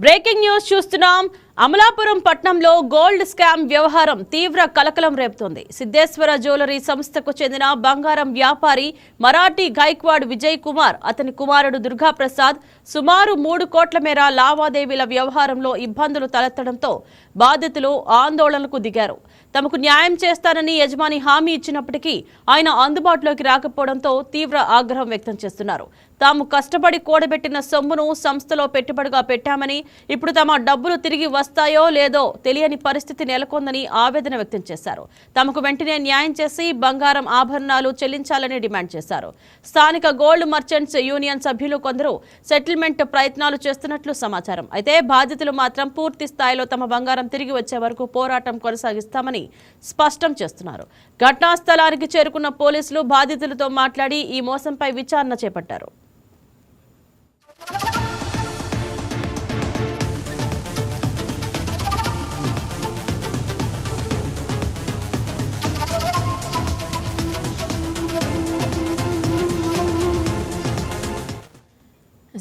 Breaking news చూస్తున్నాం. అమలాపురం పట్నంలో gold scam వ్యవహారం తీవ్ర కలకలం రేపుతోంది. సిద్ధేశ్వర జ్యువెలరీ సంస్థకు చెందిన బంగారం వ్యాపారి మరాఠీ గైక్వాడ్ విజయ్ కుమార్, అతని కుమారుడు దుర్గా ప్రసాద్ సుమారు 3 కోట్ల మేర లావాదేవీల వ్యవహారంలో ఇబ్బందులు తలెత్తడంతో బాధితులు ఆందోళనకు దిగారు. తమకు న్యాయం చేస్తానని యజమాని హామీ ఇచ్చినప్పటికీ ఆయన అందుబాటులోకి రాకపోవడంతో తీవ్ర ఆగ్రహం వ్యక్తం చేస్తున్నారు. తాము కష్టపడి కూడబెట్టిన సొమ్మును సంస్థలో పెట్టుబడిగా పెట్టామని, ఇప్పుడు తమ డబ్బులు తిరిగి వస్తాయో లేదో తెలియని పరిస్థితి నెలకొందని ఆవేదన వ్యక్తం చేశారు. తమకు వెంటనే న్యాయం చేసి బంగారం ఆభరణాలు చెల్లించాలని డిమాండ్ చేశారు. స్థానిక గోల్డ్ మర్చెంట్స్ యూనియన్ సభ్యులు కొందరు సెటిల్మెంట్ ప్రయత్నాలు చేస్తున్నట్లు సమాచారం. అయితే బాధితులు మాత్రం పూర్తి స్థాయిలో తమ బంగారం తిరిగి వచ్చే వరకు పోరాటం కొనసాగిస్తామని స్పష్టం చేస్తున్నారు. ఘటనా స్థలానికి చేరుకున్న పోలీసులు బాధితులతో మాట్లాడి ఈ మోసంపై విచారణ చేపట్టారు.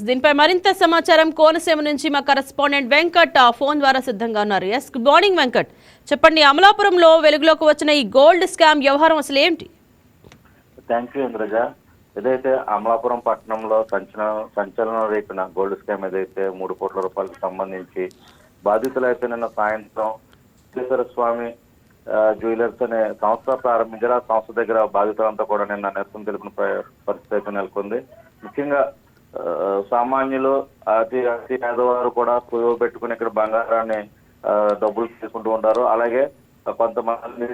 దీనిపై మరింత సమాచారం కోనసీమ నుంచి మా కరెస్పాండెంట్ వెంకట్ ఫోన్ ద్వారా సిద్ధంగా ఉన్నారు. Yes, good morning Venkat. చెప్పండి, అమలాపురంలో వెలుగులోకి వచ్చిన ఈ గోల్డ్ స్కామ్ వ్యవహారం అసలు ఏంటి? Thank you Indraja. ఏదైతే అమలాపురం పట్టణంలో సంచలనం రేపిన గోల్డ్ స్కామ్ ఏదైతే 3 కోట్ల రూపాయలకు సంబంధించి బాధితులైతే నిన్న సాయంత్రం సిద్ధేశ్వర స్వామి జ్యువెలర్స్ అనే సంస్థ ప్రారంభించారు. ఆ సంస్థ దగ్గర బాధితులంతా కూడా నిన్న నిరసన తెలిపిన పరిస్థితి అయితే నెలకొంది. ముఖ్యంగా సామాన్యులు అతి పేదవారు కూడా కుదువ పెట్టుకుని ఇక్కడ బంగారాన్ని డబ్బులు తీసుకుంటూ ఉంటారు. అలాగే కొంతమంది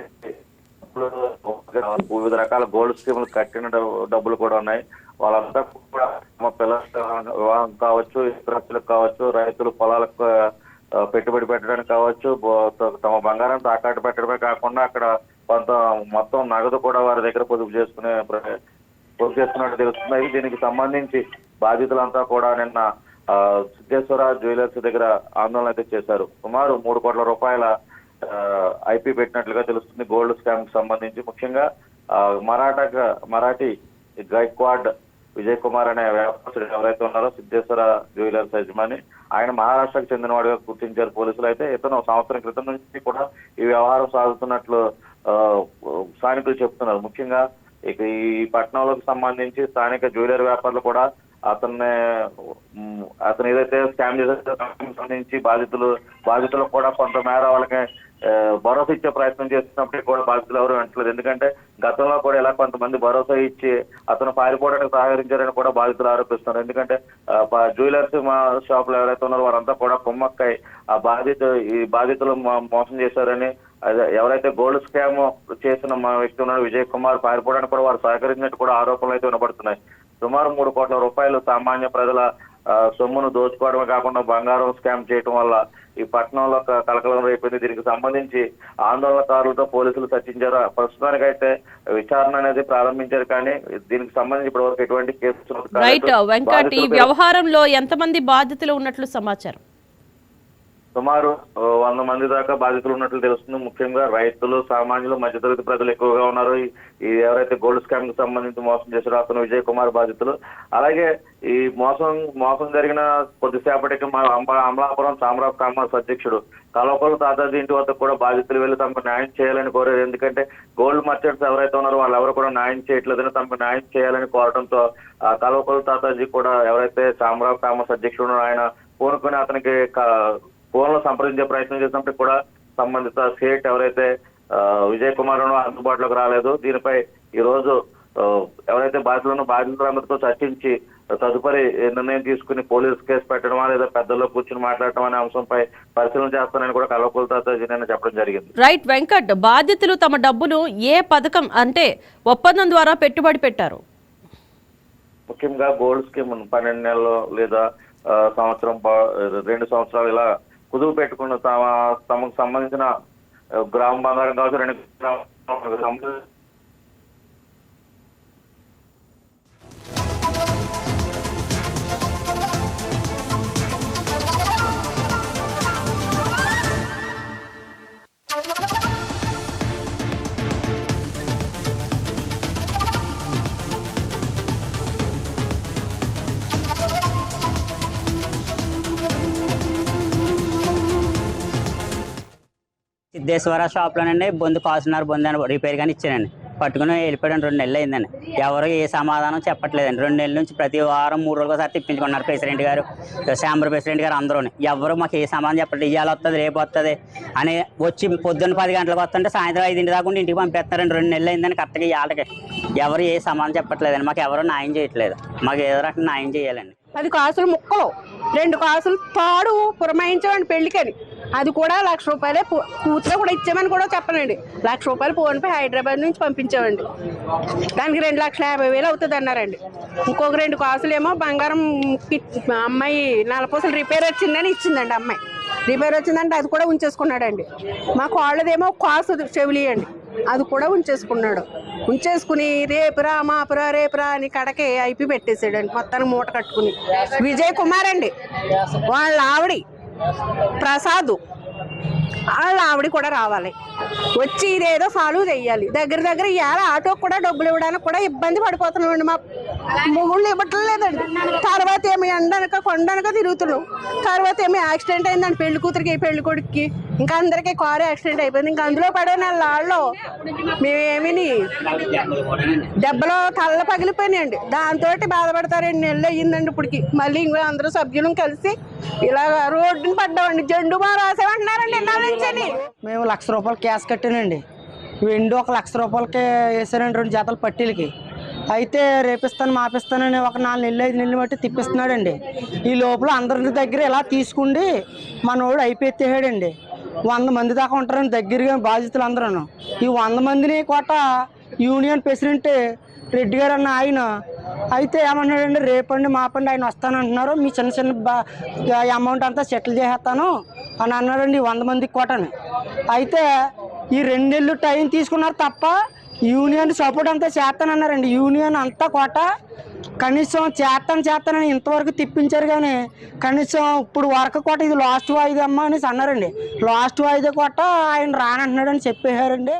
వివిధ రకాల గోల్డ్ స్కీములు కట్టిన డబ్బులు కూడా ఉన్నాయి. వాళ్ళంతా కూడా తమ పిల్లల వివాహం కావచ్చు, ఇతరులకు కావచ్చు, రైతులు పొలాలకు పెట్టుబడి పెట్టడానికి కావచ్చు, తమ బంగారం తాకట్టు పెట్టడమే కాకుండా అక్కడ కొంత మొత్తం నగదు కూడా వారి దగ్గర పొదుపు చేస్తున్నట్టు తెలుస్తున్నాయి. దీనికి సంబంధించి బాధితులంతా కూడా నిన్న సిద్ధేశ్వర జ్యువెలర్స్ దగ్గర ఆందోళన అయితే చేశారు. సుమారు 3 కోట్ల రూపాయల ఐపీ పెట్టినట్లుగా తెలుస్తుంది గోల్డ్ స్కామ్ కి సంబంధించి. ముఖ్యంగా మరాఠీ గైక్వాడ్ విజయ్ కుమార్ అనే వ్యాపారస్తుడు ఎవరైతే ఉన్నారో సిద్ధేశ్వర జ్యువెలర్స్ యజమాని, ఆయన మహారాష్ట్రకు చెందినవాడిగా గుర్తించారు పోలీసులు. అయితే ఇతను సంవత్సరం క్రితం నుంచి కూడా ఈ వ్యవహారం సాగుతున్నట్లు స్థానికులు చెప్తున్నారు. ముఖ్యంగా ఇక ఈ పట్టణంలోకి సంబంధించి స్థానిక జ్యువెలరీ వ్యాపారులు కూడా అతను ఏదైతే స్కామ్ చేసే సంబంధించి బాధితులకు కూడా కొంతమేర వాళ్ళకి భరోసా ఇచ్చే ప్రయత్నం చేస్తున్నప్పటికీ కూడా బాధితులు ఎవరు వెంటలేదు. ఎందుకంటే గతంలో కూడా ఇలా కొంతమంది భరోసా ఇచ్చి అతను పారిపోవడానికి సహకరించారని కూడా బాధితులు ఆరోపిస్తున్నారు. ఎందుకంటే జ్యువెలర్స్ షాపులు ఎవరైతే ఉన్నారో వారంతా కూడా కుమ్మక్కై ఈ బాధితులు మోసం చేశారని, ఎవరైతే గోల్డ్ స్కామ్ చేసిన వ్యక్తి ఉన్నారో విజయ్ కుమార్ పారిపోవడానికి కూడా వారు సహకరించినట్టు కూడా ఆరోపణలు అయితే వినబడుతున్నాయి. సుమారు 3 కోట్ల రూపాయలు సామాన్య ప్రజల సొమ్మును దోచుకోవడమే కాకుండా బంగారం స్కామ్ చేయడం వల్ల ఈ పట్టణంలో కలకలం రేపింది. దీనికి సంబంధించి ఆందోళనకారులతో పోలీసులు చర్చించారు. ప్రస్తుతానికైతే విచారణ అనేది ప్రారంభించారు, కానీ దీనికి సంబంధించి ఇప్పటివరకు ఎటువంటి కేసులు ఈ వ్యవహారంలో ఎంతమంది బాధితులు ఉన్నట్లు సమాచారం? సుమారు 100 మంది దాకా బాధితులు ఉన్నట్లు తెలుస్తుంది. ముఖ్యంగా రైతులు, సామాన్యులు, మధ్యతరగతి ప్రజలు ఎక్కువగా ఉన్నారు. ఈ ఎవరైతే గోల్డ్ స్కామ్ కి సంబంధించి మోసం చేశారో అతను విజయ్ కుమార్ బాధితులు. అలాగే ఈ మోసం జరిగిన కొద్దిసేపటికి అమలాపురం చామరాజ్ కామర్స్ అధ్యక్షుడు కలవకొల్లు తాతాజీ ఇంటి వద్ద కూడా బాధితులు వెళ్లి తమకు న్యాయం చేయాలని కోరారు. ఎందుకంటే గోల్డ్ మర్చెంట్స్ ఎవరైతే ఉన్నారో వాళ్ళు ఎవరు కూడా న్యాయం చేయట్లేదని తమకు న్యాయం చేయాలని కోరడంతో కలవకొల్లు తాతాజీ కూడా ఎవరైతే చామరాజ్ కామర్స్ అధ్యక్షుడు ఆయన పూనుకొని అతనికి ఫోన్ లో సంప్రదించే ప్రయత్నం చేసినప్పటికీ కూడా సంబంధిత సేట్ ఎవరైతే విజయ్ కుమార్ అందుబాటులోకి రాలేదు. దీనిపై ఈ రోజు ఎవరైతే బాధితులందరితో చర్చించి తదుపరి నిర్ణయం తీసుకుని పోలీస్ కేసు పెట్టడమా లేదా పెద్దల్లో కూర్చుని మాట్లాడటం అనే అంశంపై పరిశీలన చేస్తానని కూడా కలవకొల్తాతో చెప్పడం జరిగింది. రైట్ వెంకట్, బాధితులు తమ డబ్బును ఏ పథకం అంటే ఒప్పందం ద్వారా పెట్టుబడి పెట్టారు? ముఖ్యంగా గోల్డ్ స్కీమ్ 12 నెలలు లేదా సంవత్సరం 2 సంవత్సరాలు ఇలా కుదువు పెట్టుకున్న తమకు సంబంధించిన గ్రామ బంగారం కావచ్చు, 2 గ్రామ సిద్ధేశ్వర షాప్లోనండి బొందు కాసున్నారు బొందు అని రిపేర్ కానీ ఇచ్చానండి. పట్టుకుని వెళ్ళిపోయాడు. 2 నెలలు అయిందండి. ఎవరు ఏ సమాధానం చెప్పట్లేదండి. 2 నెలల నుంచి ప్రతి వారం 3 రోజులకోసారి తిప్పించుకున్నారు ప్రెసిడెంట్ గారు, ఛాంబర్ ప్రెసిడెంట్ గారు అందరూ. ఎవరు మాకు ఏ సమాధానం చెప్పట్లేదు. ఇవాళ వస్తుంది రేపు వస్తుంది అని వచ్చి పొద్దున్న 10 గంటలకు వస్తుంటే సాయంత్రం 5 దాకా ఇంటికి పంపిస్తారండి. 2 నెలలు అయిందని కరెక్ట్గా ఇవాళకి ఎవరు ఏ సమాధానం చెప్పట్లేదండి. మాకు ఎవరు న్యాయం చేయట్లేదు. మాకు ఏదో రకంగా న్యాయం చేయాలండి. 10 కాసులు ముక్కలు 2 కాసులు తాడు పురమాయించామండి పెళ్లికని. అది కూడా ₹1,00,000 కూతురు కూడా ఇచ్చామని కూడా చెప్పనండి. ₹1,00,000 ఫోన్పే హైదరాబాద్ నుంచి పంపించామండి. దానికి 2,50,000 అవుతుంది అన్నారండి. ఇంకొక 2 కాసులు ఏమో బంగారం అమ్మాయి నలపూసలు రిపేర్ వచ్చిందని ఇచ్చిందండి. అమ్మాయి రిపేర్ వచ్చిందంటే అది కూడా ఉంచేసుకున్నాడండి. మా కోళ్ళదేమో కాసు చెవిలియండి, అది కూడా ఉంచేసుకుని రేపురా మాపురా రేపురా అని కడకే అయిపోయి పెట్టేసాడండి. మొత్తానికి మూట కట్టుకుని విజయ్ కుమార్ అండి వాళ్ళ ఆవిడ ప్రసాద్ వాళ్ళ ఆవిడ కూడా రావాలి, వచ్చి ఇదేదో సాల్వ్ చెయ్యాలి. దగ్గర ఇవాళ ఆటోకి కూడా డబ్బులు ఇవ్వడానికి కూడా ఇబ్బంది పడిపోతున్నామండి. మా మొగుళ్ళు ఇవ్వట్లేదండి. తర్వాత ఏమి ఎండనక కొండనక తిరుగుతున్నాం. తర్వాత ఏమి యాక్సిడెంట్ అయిందండి పెళ్లి కూతురికి పెళ్లి కొడుక్కి. ఇంకా అందరికీ కారు యాక్సిడెంట్ అయిపోయింది. ఇంకా అందులో పడిన వాళ్ళు మేమేమి దెబ్బలో తల్ల పగిలిపోయినాయండి. దాంతో బాధపడతారు. 2 నెలలు అయ్యిందండి ఇప్పటికి. మళ్ళీ ఇంకో అందరూ సభ్యులు కలిసి ఇలా రోడ్డుని పడ్డామండి. జెండు బాగా రాసేమంటున్నారండి ఎన్నాళ్ళ నుంచి. మేము ₹1,00,000 క్యాష్ కట్టానండి. వెండి ఒక ₹1,00,000కే వేసారండి 2 జతల పట్టీలకి. అయితే రేపిస్తాను మాపిస్తానని ఒక 4 నెలలు 5 నెలలు బట్టి తిప్పిస్తున్నాడండి. ఈ లోపల అందరి దగ్గర ఇలా తీసుకుండి మనోడు అయిపోయాడండి. 100 మంది దాకా ఉంటారండి దగ్గరగా బాధితులు అందరూ. ఈ 100 మందిని కోట యూనియన్ ప్రెసిడెంట్ రెడ్డి గారు అన్న ఆయన అయితే ఏమన్నాడండి, రేపండి మాపండి ఆయన వస్తానంటున్నారు, మీ చిన్న అమౌంట్ అంతా సెటిల్ చేసేస్తాను అని అన్నాడండి 100 మందికి కోటని. అయితే ఈ 2 నెలలు టైం తీసుకున్నారు తప్ప యూనియన్ సపోర్ట్ అంతా చేస్తానన్నారండి. యూనియన్ అంతా కోట కనీసం చేస్తానని ఇంతవరకు తిప్పించారు. కానీ కనీసం ఇప్పుడు వరకు కోట ఇది లాస్ట్ వాయిదా అమ్మ అనేసి అన్నారండి. లాస్ట్ వాయిదా కోట ఆయన రానంటున్నాడని చెప్పేశారండి.